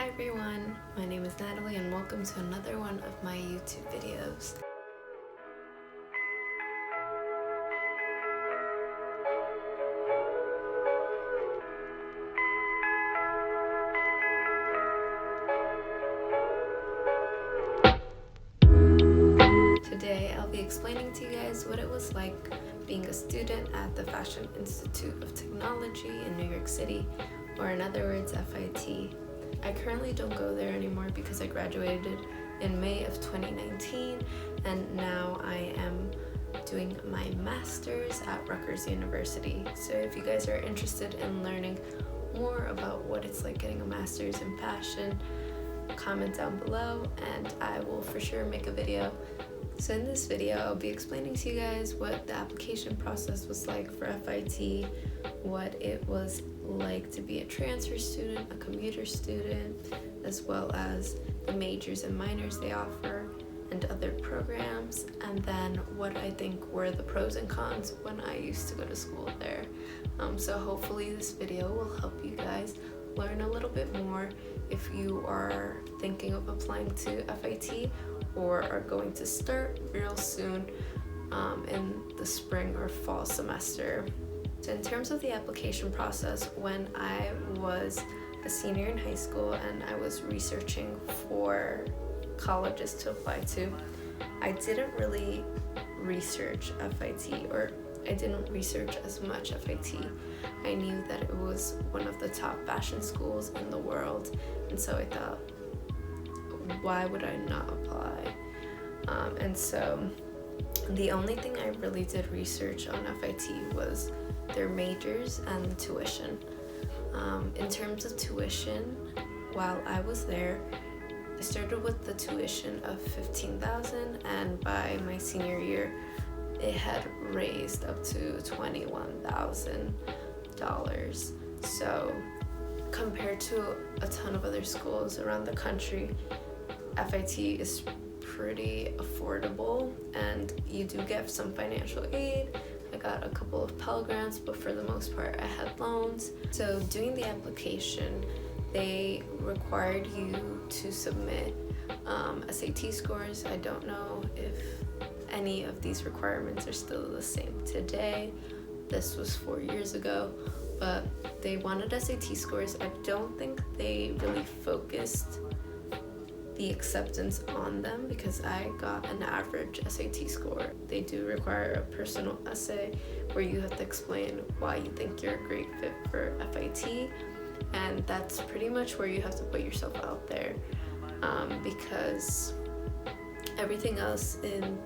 everyone, my name is Natalie and welcome to another one of my YouTube videos. Today I'll be explaining to you guys what it was like being a student at the Fashion Institute of Technology in New York City, or in other words, FIT. I currently don't go there anymore because I graduated in May of 2019 and now I am doing my master's at Rutgers University. So if you guys are interested in learning more about what it's like getting a master's in fashion, comment down below and I will for sure make a video. So in this video, I'll be explaining to you guys what the application process was like for FIT, what it was like to be a transfer student, a commuter student, as well as the majors and minors they offer and other programs, and then what I think were the pros and cons when I used to go to school there. So hopefully this video will help you guys learn a little bit more if you are thinking of applying to FIT or are going to start real soon in the spring or fall semester. So in terms of the application process, when I was a senior in high school and I was researching for colleges to apply to, I didn't really research FIT, or I didn't research as much FIT. I knew that it was one of the top fashion schools in the world, and so I thought, why would I not apply? And so the only thing I really did research on FIT was their majors and the tuition. In terms of tuition, while I was there, I started with the tuition of $15,000, and by my senior year it had raised up to $21,000. So compared to a ton of other schools around the country, FIT is pretty affordable and you do get some financial aid. I got a couple of Pell Grants, but for the most part I had loans. So doing the application, they required you to submit SAT scores. I don't know if any of these requirements are still the same today. This was 4 years ago, but they wanted SAT scores. I don't think they really focused the acceptance on them because I got an average SAT score. They do require a personal essay where you have to explain why you think you're a great fit for FIT, and that's pretty much where you have to put yourself out there, because everything else in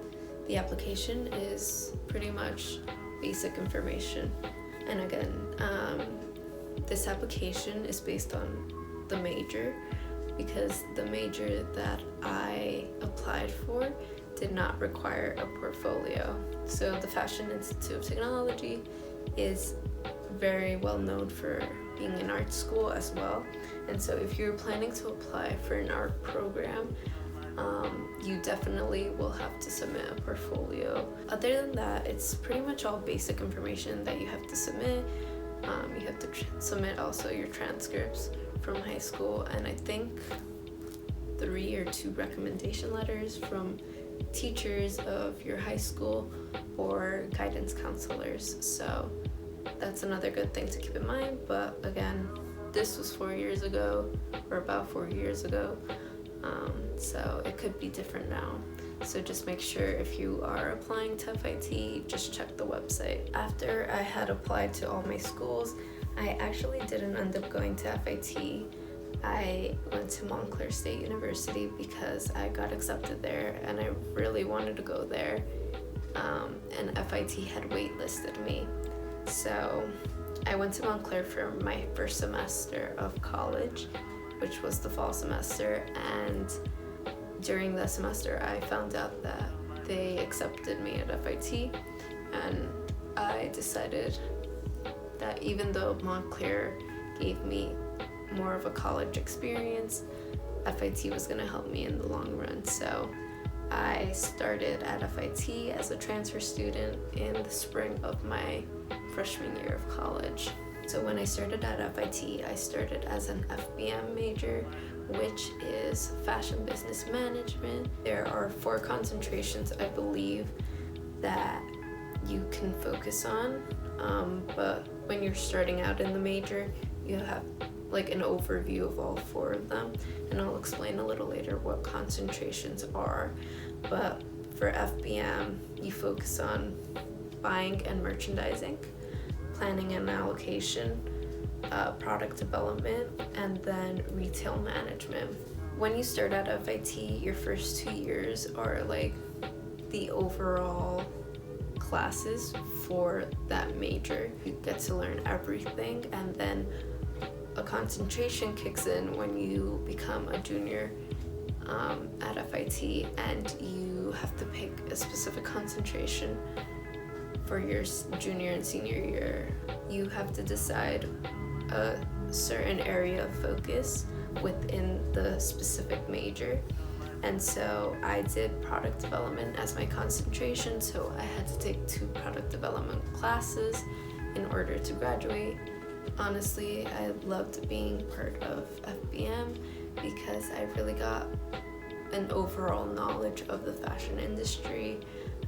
the application is pretty much basic information. And again, this application is based on the major, because the major that I applied for did not require a portfolio. So the Fashion Institute of Technology is very well known for being an art school as well. And so if you're planning to apply for an art program, you definitely will have to submit a portfolio. Other than that, it's pretty much all basic information that you have to submit. You have to submit also your transcripts from high school, and I think 3 or 2 recommendation letters from teachers of your high school or guidance counselors. So that's another good thing to keep in mind. But again, this was 4 years ago, or about 4 years ago, so it could be different now. So just make sure if you are applying to FIT, just check the website. After I had applied to all my schools, I actually didn't end up going to FIT. I went to Montclair State University because I got accepted there and I really wanted to go there, and FIT had waitlisted me. So I went to Montclair for my first semester of college, which was the fall semester, and during that semester I found out that they accepted me at FIT, and I decided that even though Montclair gave me more of a college experience, FIT was going to help me in the long run. So I started at FIT as a transfer student in the spring of my freshman year of college. So when I started at FIT, I started as an FBM major, which is fashion business management. There are 4 concentrations, I believe, that you can focus on, but when you're starting out in the major, you have like an overview of all 4 of them, and I'll explain a little later what concentrations are. But for FBM, you focus on buying and merchandising, planning and allocation, product development, and then retail management. When you start at FIT, your first 2 years are like the overall classes for that major. You get to learn everything, and then a concentration kicks in when you become a junior at FIT, and you have to pick a specific concentration for your junior and senior year. You have to decide a certain area of focus within the specific major. And so I did product development as my concentration, so I had to take 2 product development classes in order to graduate. Honestly, I loved being part of FBM because I really got an overall knowledge of the fashion industry.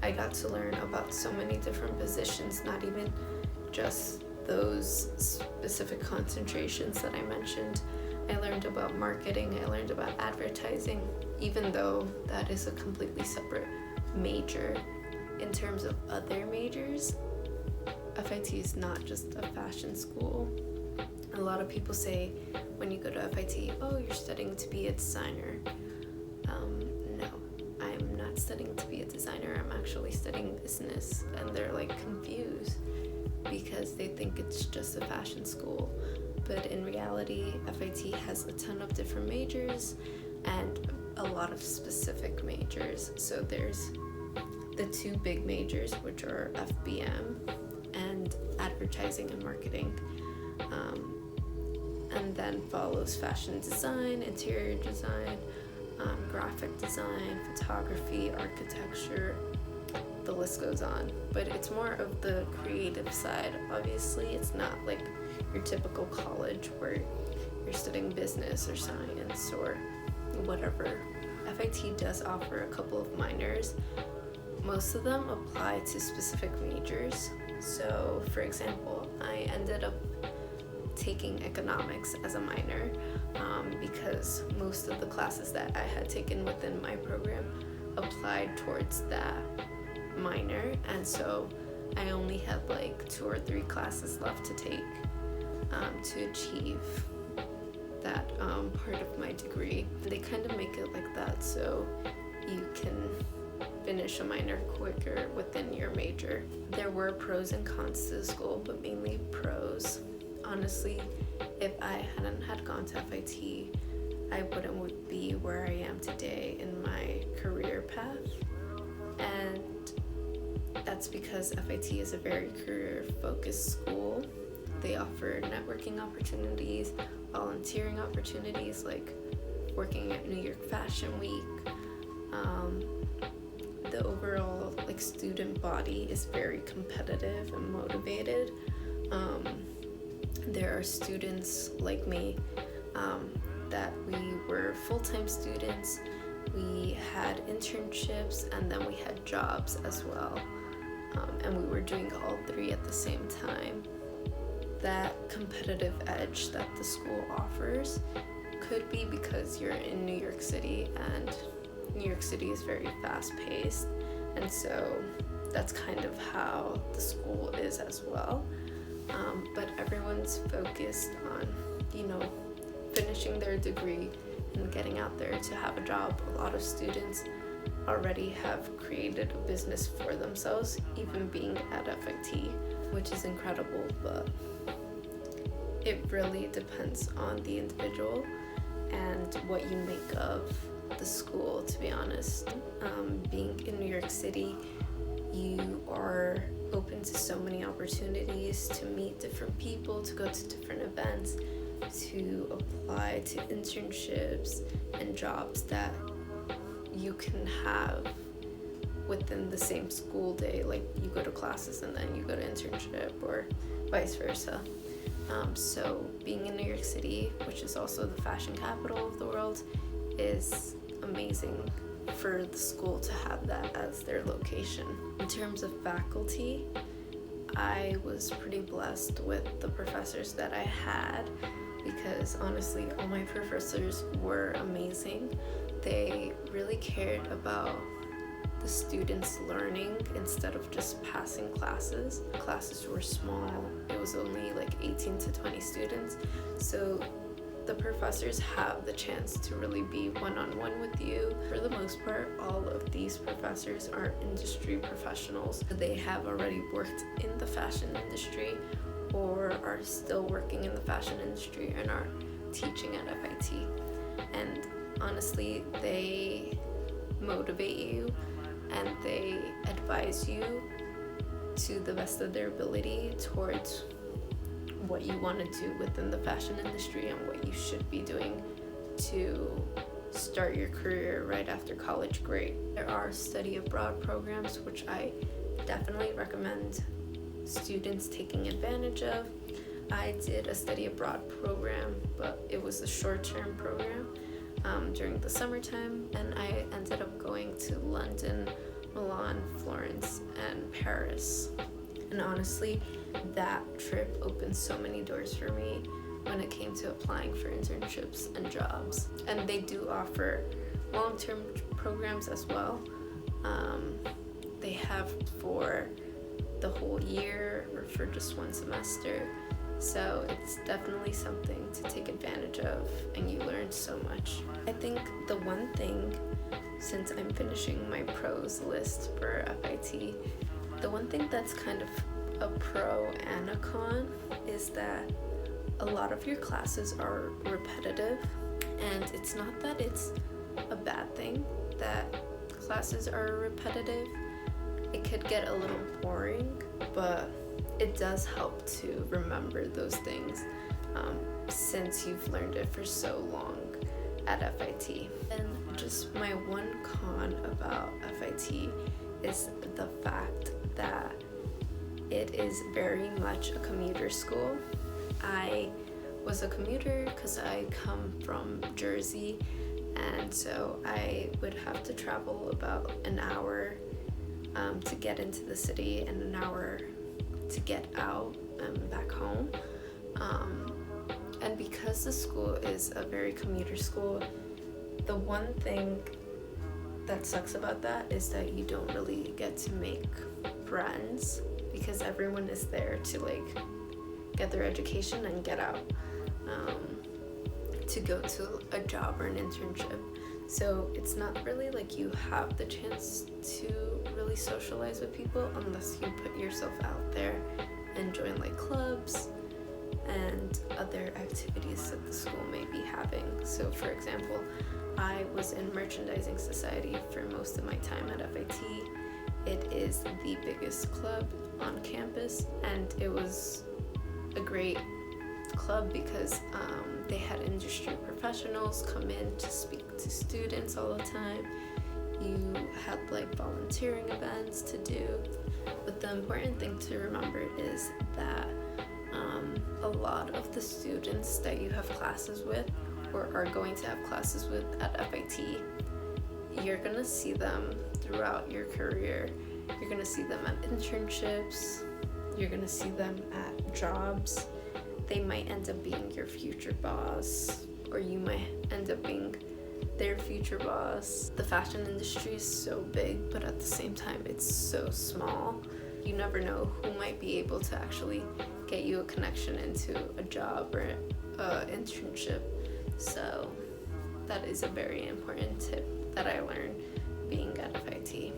I got to learn about so many different positions, not even just those specific concentrations that I mentioned. I learned about marketing, I learned about advertising, even though that is a completely separate major. In terms of other majors, FIT is not just a fashion school. A lot of people say when you go to FIT, oh, you're studying to be a designer. No, I'm not studying to be a designer, I'm actually studying business, and they're like confused because they think it's just a fashion school. But in reality, FIT has a ton of different majors and a lot of specific majors. So there's the 2 big majors, which are FBM and advertising and marketing. And then follows fashion design, interior design, graphic design, photography, architecture, the list goes on. But it's more of the creative side. Obviously, it's not like your typical college where you're studying business or science or whatever. FIT does offer a couple of minors. Most of them apply to specific majors. So, for example, I ended up taking economics as a minor because most of the classes that I had taken within my program applied towards that minor, and so I only had like 2 or 3 classes left to take to achieve that part of my degree. They kind of make it like that so you can finish a minor quicker within your major. There were pros and cons to the school, but mainly pros. Honestly, if I hadn't had gone to FIT, I wouldn't be where I am today in my career path. And that's because FIT is a very career-focused school. They offer networking opportunities, volunteering opportunities, like working at New York Fashion Week. The overall student body is very competitive and motivated. There are students like me that we were full-time students. We had internships and then we had jobs as well. And we were doing all 3 at the same time. That competitive edge that the school offers could be because you're in New York City, and New York City is very fast-paced, and so that's kind of how the school is as well. But everyone's focused on, finishing their degree and getting out there to have a job. A lot of students already have created a business for themselves, even being at FIT, which is incredible, but it really depends on the individual and what you make of the school, to be honest. Being in New York City, you are open to so many opportunities to meet different people, to go to different events, to apply to internships and jobs that you can have within the same school day. Like, you go to classes and then you go to internship, or vice versa. So being in New York City, which is also the fashion capital of the world, is amazing for the school to have that as their location. In terms of faculty, I was pretty blessed with the professors that I had, because honestly, all my professors were amazing. They really cared about the students learning instead of just passing classes. Classes were small. It was only like 18 to 20 students. So the professors have the chance to really be one-on-one with you. For the most part, all of these professors are industry professionals. They have already worked in the fashion industry or are still working in the fashion industry and are teaching at FIT. And honestly, they motivate you and they advise you to the best of their ability towards what you want to do within the fashion industry and what you should be doing to start your career right after college grade. There are study abroad programs which I definitely recommend students taking advantage of. I did a study abroad program, but it was a short-term program during the summertime, and I ended up going to London, Milan, Florence, and Paris. And honestly, that trip opened so many doors for me when it came to applying for internships and jobs. And they do offer long-term programs as well. They have for the whole year or for just one semester. So it's definitely something to take advantage of, and you learn so much. I think the one thing, since I'm finishing my pros list for FIT, the one thing that's kind of a pro and a con is that a lot of your classes are repetitive, and it's not that it's a bad thing that classes are repetitive. It could get a little boring, but it does help to remember those things since you've learned it for so long at FIT. And just my one con about FIT is the fact that it is very much a commuter school. I was a commuter because I come from Jersey, and so I would have to travel about an hour to get into the city and an hour to get out back home. And because the school is a very commuter school, the one thing that sucks about that is that you don't really get to make friends, because everyone is there to like get their education and get out to go to a job or an internship. So it's not really like you have the chance to really socialize with people unless you put yourself out there and join like clubs and other activities that the school may be having. So for example, I was in merchandising society for most of my time at FIT. It is the biggest club on campus, and it was a great club because they had industry professionals come in to speak to students all the time. You had like volunteering events to do, but the important thing to remember is that a lot of the students that you have classes with or are going to have classes with at FIT, you're gonna see them throughout your career. You're gonna see them at internships, you're gonna see them at jobs. They might end up being your future boss, or you might end up being their future boss. The fashion industry is so big, but at the same time it's so small. You never know who might be able to actually get you a connection into a job or an internship. So that is a very important tip that I learned being at FIT.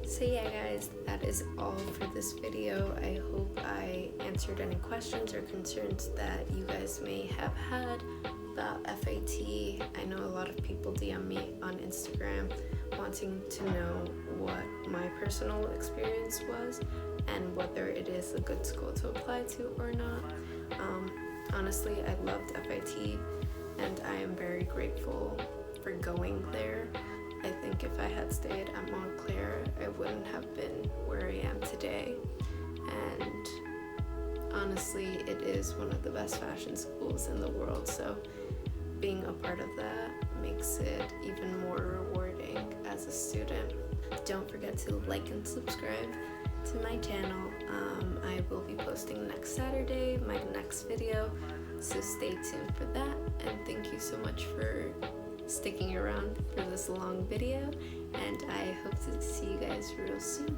So yeah guys, that is all for this video. I hope I answered any questions or concerns that you guys may have had about FIT. I know a lot of people DM me on Instagram wanting to know what my personal experience was and whether it is a good school to apply to or not. Honestly, I loved FIT and I am very grateful for going there. I think if I had stayed at Montclair, I wouldn't have been where I am today. And honestly, it is one of the best fashion schools in the world, so being a part of that makes it even more rewarding as a student. Don't forget to like and subscribe to my channel. I will be posting next Saturday my next video, so stay tuned for that, and thank you so much for sticking around for this long video, and I hope to see you guys real soon.